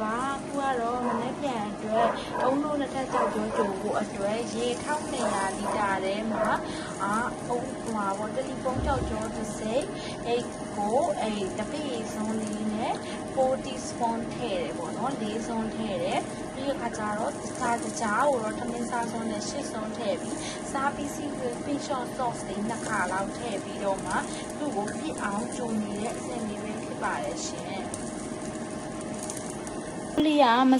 ပါခုကတော့မနေ့ပြန်အတွက်အုံလို့နှစ်ထပ်ကြောက်ကြောကြိုဖို့အတွက်ရေ1200လီတာထဲမှာအုံဟွာပေါ့တတိပုံးကြောက်ကြောတစ်စိမ့်အဲ့ကိုအဲ့တပိတ်စုံလေးနဲ့40 spoon ထည့်တယ်ပေါ့နော်4စုံထည့်တယ်ပြီးတော့ခါကျတော့စားတကြားကိုတော့ထမင်းစားစုံနဲ့8စုံထည့်ပြီးစားပြီးစီးပြီး fish sauce လေး2ခါလောက်ထည့်ပြီးတော့မှသူ့ကိုပြစ်အောင်ဂျုံနေတဲ့အဆင့်လေးပဲဖြစ်ပါတယ်ရှင်လီယာမ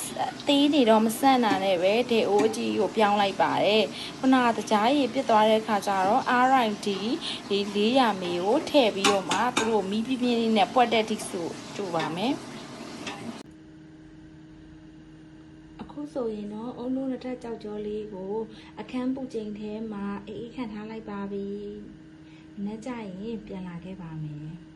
သေးနေတော့မဆန့်တာနဲ့ပဲဒေအိုးကြီးကိုပြောင်းလိုက်ပါတယ်ခုနကတကြားရည်ပြစ်သွားတဲ့ခါကျတော့ RID ဒီ400မေကိုထည့်ပြီးတော့မှသူတို့မီးပြင်းပြင်းလေးနဲ့ပွက်တဲ့ထိဆိုကြိုပါမယ်အခုဆိုရင်တော့အုံလုံးနှစ်ထပ်ကြောက်ကြောလေးကိုအခန်းပူချိန်ထဲမှာအေးအေးခံထားလိုက်ပါပြီ။မနေ့ကျရင်ပြန်လာခဲ့ပါမယ်။